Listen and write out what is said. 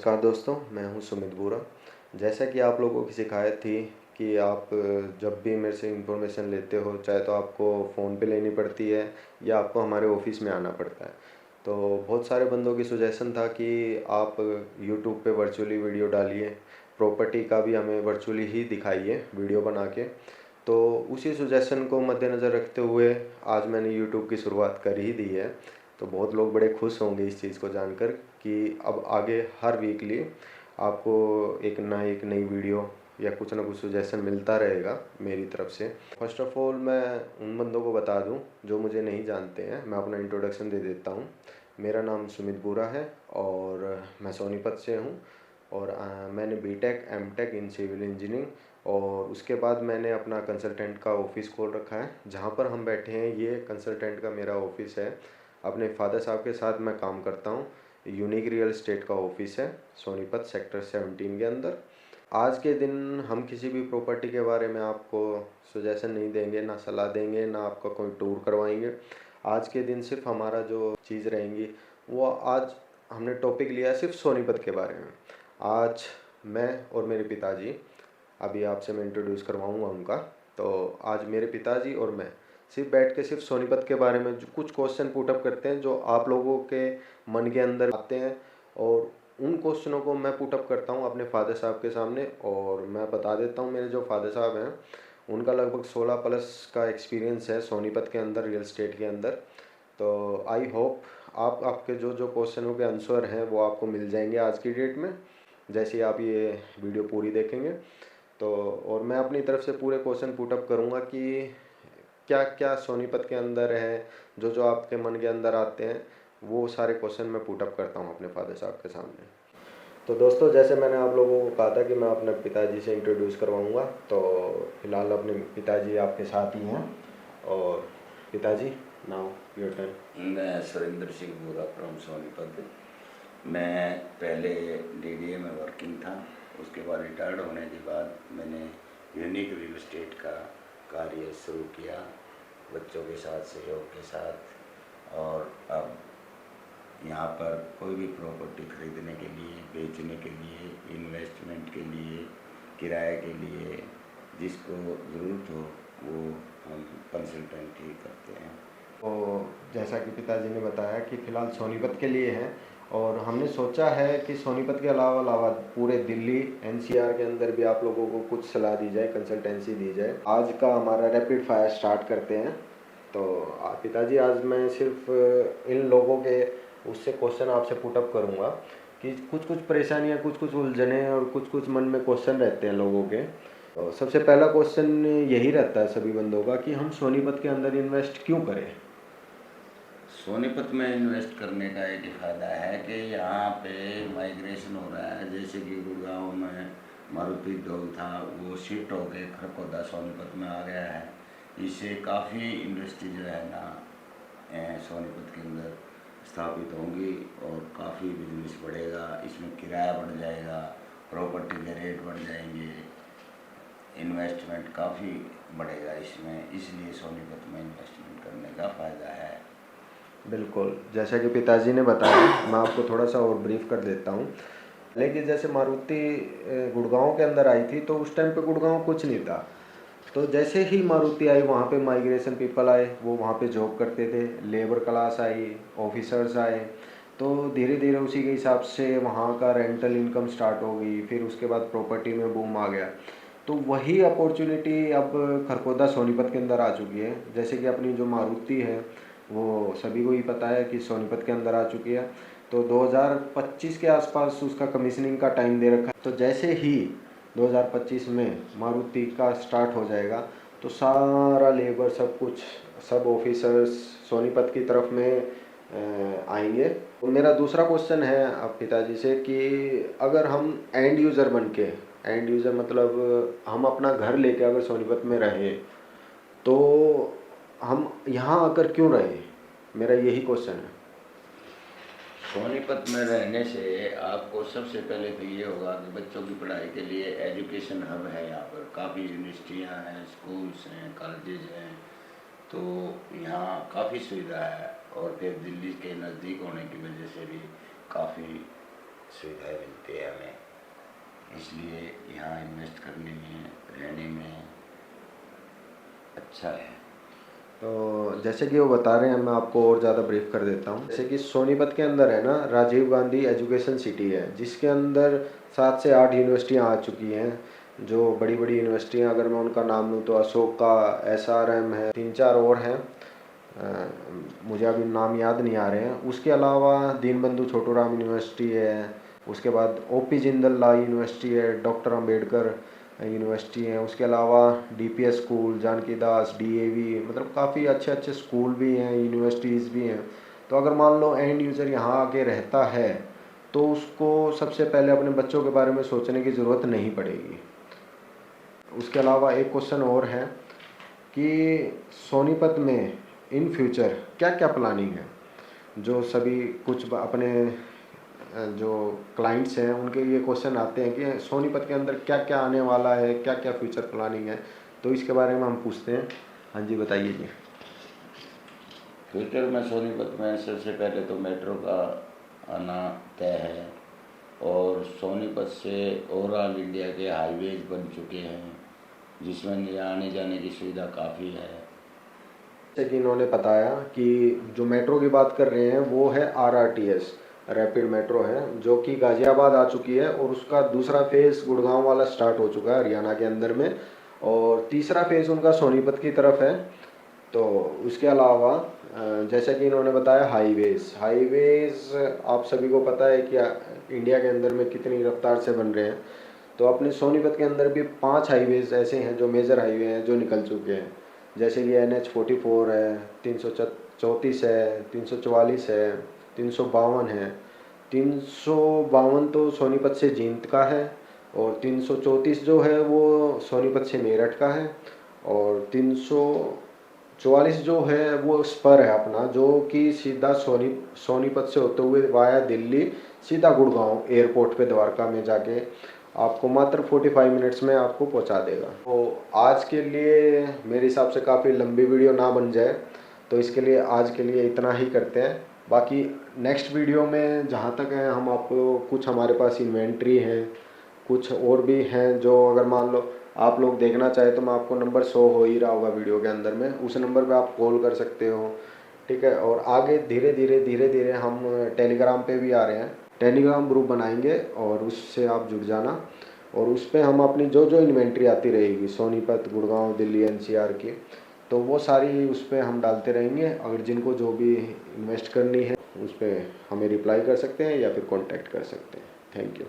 नमस्कार दोस्तों, मैं हूं सुमित बोरा। जैसा कि आप लोगों की शिकायत थी कि आप जब भी मेरे से इन्फॉर्मेशन लेते हो, चाहे तो आपको फ़ोन पे लेनी पड़ती है या आपको हमारे ऑफ़िस में आना पड़ता है। तो बहुत सारे बंदों की सजेशन था कि आप यूट्यूब पे वर्चुअली वीडियो डालिए, प्रॉपर्टी का भी हमें वर्चुअली ही दिखाइए वीडियो बना के। तो उसी सजेशन को मद्देनज़र रखते हुए आज मैंने यूट्यूब की शुरुआत कर ही दी है। तो बहुत लोग बड़े खुश होंगे इस चीज़ को जानकर कि अब आगे हर वीकली आपको एक नई वीडियो या कुछ ना कुछ सजेशन मिलता रहेगा मेरी तरफ से। फर्स्ट ऑफ ऑल मैं उन बंदों को बता दूं जो मुझे नहीं जानते हैं, मैं अपना इंट्रोडक्शन दे देता हूं। मेरा नाम सुमित बोरा है और मैं सोनीपत से हूं और मैंने B Tech M Tech in civil engineering और उसके बाद मैंने अपना कंसल्टेंट का ऑफ़िस खोल रखा है। जहाँ पर हम बैठे हैं ये कंसल्टेंट का मेरा ऑफ़िस है। अपने फादर साहब के साथ मैं काम करता हूँ। यूनिक रियल एस्टेट का ऑफ़िस है सोनीपत सेक्टर 17 के अंदर। आज के दिन हम किसी भी प्रॉपर्टी के बारे में आपको सजेशन नहीं देंगे, ना सलाह देंगे, ना आपका कोई टूर करवाएंगे। आज के दिन सिर्फ हमारा जो चीज़ रहेंगी वो आज हमने टॉपिक लिया है सिर्फ सोनीपत के बारे में। आज मैं और मेरे पिताजी, अभी आपसे मैं इंट्रोड्यूस करवाऊंगा उनका। तो आज मेरे पिताजी और मैं सिर्फ बैठ के सिर्फ सोनीपत के बारे में जो कुछ क्वेश्चन पुटअप करते हैं जो आप लोगों के मन के अंदर आते हैं, और उन क्वेश्चनों को मैं पुटअप करता हूँ अपने फादर साहब के सामने। और मैं बता देता हूँ मेरे जो फादर साहब हैं उनका लगभग 16 प्लस का एक्सपीरियंस है सोनीपत के अंदर रियल एस्टेट के अंदर। तो आई होप आपके जो जो क्वेश्चनों के आंसर हैं वो आपको मिल जाएंगे आज की डेट में, जैसे आप ये वीडियो पूरी देखेंगे। तो और मैं अपनी तरफ से पूरे क्वेश्चन पुटअप करूँगा कि क्या क्या सोनीपत के अंदर है, जो जो आपके मन के अंदर आते हैं वो सारे क्वेश्चन मैं पुटअप करता हूँ अपने फादर साहब के सामने। तो दोस्तों, जैसे मैंने आप लोगों को कहा था कि मैं अपने पिताजी से इंट्रोड्यूस करवाऊँगा, तो फिलहाल अपने पिताजी आपके साथ ही हैं। और पिताजी, नाउ योर टर्न। मैं सुरेंद्र सिंह बोरा फ्रॉम सोनीपत। मैं पहले डीडीए में वर्किंग था, उसके बाद रिटायर्ड होने के बाद मैंने यूनिक रियल एस्टेट का कार्य शुरू किया बच्चों के साथ, सहयोग के साथ। और अब यहाँ पर कोई भी प्रॉपर्टी खरीदने के लिए, बेचने के लिए, इन्वेस्टमेंट के लिए, किराए के लिए, जिसको ज़रूरत हो वो हम कंसल्टेंट ही करते हैं। तो जैसा कि पिताजी ने बताया कि फ़िलहाल सोनीपत के लिए हैं, और हमने सोचा है कि सोनीपत के अलावा अलावा पूरे दिल्ली एनसीआर के अंदर भी आप लोगों को कुछ सलाह दी जाए, कंसल्टेंसी दी जाए। आज का हमारा रैपिड फायर स्टार्ट करते हैं। तो पिताजी, आज मैं सिर्फ इन लोगों के उससे क्वेश्चन आपसे पुटअप करूँगा कि कुछ कुछ परेशानियाँ, कुछ कुछ उलझने और कुछ कुछ मन में क्वेश्चन रहते हैं लोगों के। तो सबसे पहला क्वेश्चन यही रहता है सभी बंदों का कि हम सोनीपत के अंदर इन्वेस्ट क्यों करें। सोनीपत में इन्वेस्ट करने का एक फ़ायदा है कि यहाँ पे माइग्रेशन हो रहा है। जैसे कि गुड़गांव में मारुति उद्योग था, वो शिफ्ट होकर खरखोदा सोनीपत में आ गया है। इससे काफ़ी इंडस्ट्री जो है ना सोनीपत के अंदर स्थापित होंगी और काफ़ी बिजनेस बढ़ेगा। इसमें किराया बढ़ जाएगा, प्रॉपर्टी के रेट बढ़ जाएंगे, इन्वेस्टमेंट काफ़ी बढ़ेगा इसमें। इसलिए सोनीपत में इन्वेस्टमेंट करने का फ़ायदा है। बिल्कुल, जैसा कि पिताजी ने बताया, मैं आपको थोड़ा सा और ब्रीफ कर देता हूँ। लेकिन जैसे मारुति गुड़गांव के अंदर आई थी तो उस टाइम पे गुड़गांव कुछ नहीं था। तो जैसे ही मारुति आई वहाँ पे माइग्रेशन पीपल आए, वो वहाँ पे जॉब करते थे, लेबर क्लास आई, ऑफिसर्स आए। तो धीरे धीरे उसी के हिसाब से वहाँ का रेंटल इनकम स्टार्ट हो गई, फिर उसके बाद प्रॉपर्टी में बूम आ गया। तो वही अपॉर्चुनिटी अब खरखोदा सोनीपत के अंदर आ चुकी है। जैसे कि अपनी जो मारुति है वो सभी को ही पता है कि सोनीपत के अंदर आ चुकी है। तो 2025 के आसपास उसका कमीशनिंग का टाइम दे रखा है। तो जैसे ही 2025 में मारुति का स्टार्ट हो जाएगा तो सारा लेबर, सब कुछ, सब ऑफिसर्स सोनीपत की तरफ में आएंगे। तो मेरा दूसरा क्वेश्चन है अब पिताजी से कि अगर हम एंड यूज़र बन के, एंड यूज़र मतलब हम अपना घर लेके अगर सोनीपत में रहे तो हम यहाँ आकर क्यों रहे, मेरा यही क्वेश्चन है। सोनीपत में रहने से आपको सबसे पहले तो ये होगा कि बच्चों की पढ़ाई के लिए एजुकेशन हब है। यहाँ पर काफ़ी यूनिवर्सिटियाँ हैं, स्कूल्स हैं, कॉलेजेस हैं, तो यहाँ काफ़ी सुविधा है। और फिर दिल्ली के नज़दीक होने की वजह से भी काफ़ी सुविधाएं मिलती है हमें, इसलिए यहाँ इन्वेस्ट करने में, रहने में अच्छा है। तो जैसे कि वो बता रहे हैं, मैं आपको और ज़्यादा ब्रीफ कर देता हूँ। जैसे कि सोनीपत के अंदर है ना, राजीव गांधी एजुकेशन सिटी है, जिसके अंदर 7 से 8 यूनिवर्सिटियाँ आ चुकी हैं। जो बड़ी बड़ी यूनिवर्सिटियाँ, अगर मैं उनका नाम लूँ तो अशोका, SRM है, 3-4 और हैं, मुझे अभी नाम याद नहीं आ रहे हैं। उसके अलावा दीनबंधु छोटूराम यूनिवर्सिटी है, उसके बाद OP जिंदल लॉ यूनिवर्सिटी है, डॉक्टर अंबेडकर यूनिवर्सिटी है, उसके अलावा DPS स्कूल, जानकी दास, DAV, मतलब काफ़ी अच्छे अच्छे स्कूल भी हैं, यूनिवर्सिटीज़ भी हैं। तो अगर मान लो एंड यूज़र यहाँ आके रहता है तो उसको सबसे पहले अपने बच्चों के बारे में सोचने की ज़रूरत नहीं पड़ेगी। उसके अलावा एक क्वेश्चन और है कि सोनीपत में इन फ्यूचर क्या क्या प्लानिंग है। जो सभी कुछ अपने जो क्लाइंट्स हैं उनके ये क्वेश्चन आते हैं कि सोनीपत के अंदर क्या क्या आने वाला है, क्या क्या फ्यूचर प्लानिंग है, तो इसके बारे में हम पूछते हैं। हाँ जी, बताइए जी। फ्यूचर में सोनीपत में सबसे पहले तो मेट्रो का आना तय है, और सोनीपत से ओवरऑल इंडिया के हाईवेज बन चुके हैं, जिसमें आने जाने की सुविधा काफ़ी है। जैसे कि इन्होंने बताया कि जो मेट्रो की बात कर रहे हैं वो है RRTS, रैपिड मेट्रो है, जो कि गाज़ियाबाद आ चुकी है, और उसका दूसरा फेज़ गुड़गांव वाला स्टार्ट हो चुका है हरियाणा के अंदर में, और तीसरा फेज़ उनका सोनीपत की तरफ है। तो उसके अलावा जैसा कि इन्होंने बताया हाईवेज़ आप सभी को पता है कि इंडिया के अंदर में कितनी रफ्तार से बन रहे हैं। तो अपने सोनीपत के अंदर भी 5 हाईवेज़ ऐसे हैं जो मेजर हाईवे हैं जो निकल चुके हैं। जैसे कि NH44 है, 334 है, 344 है, 352 है। 352 तो सोनीपत से जींद का है, और 334 जो है वो सोनीपत से मेरठ का है, और 344 जो है वो स्पर है अपना, जो कि सीधा सोनीपत से होते हुए वाया दिल्ली सीधा गुड़गांव एयरपोर्ट पे द्वारका में जाके आपको मात्र 45 मिनट्स में आपको पहुंचा देगा। तो आज के लिए मेरे हिसाब से काफ़ी लंबी वीडियो ना बन जाए, तो इसके लिए आज के लिए इतना ही करते हैं। बाकी नेक्स्ट वीडियो में जहाँ तक है हम आपको कुछ हमारे पास इन्वेंट्री है, कुछ और भी हैं जो अगर मान लो आप लोग देखना चाहे तो मैं आपको नंबर शो हो ही रहा होगा वीडियो के अंदर में, उस नंबर पे आप कॉल कर सकते हो, ठीक है। और आगे धीरे धीरे हम टेलीग्राम पे भी आ रहे हैं, टेलीग्राम ग्रुप बनाएंगे और उससे आप जुड़ जाना, और उस पर हम अपनी जो जो इन्वेंट्री आती रहेगी सोनीपत, गुड़गांव, दिल्ली, NCR की, तो वो सारी उस पर हम डालते रहेंगे। अगर जिनको जो भी इन्वेस्ट करनी है उस पर हमें रिप्लाई कर सकते हैं या फिर कॉन्टैक्ट कर सकते हैं। Thank you.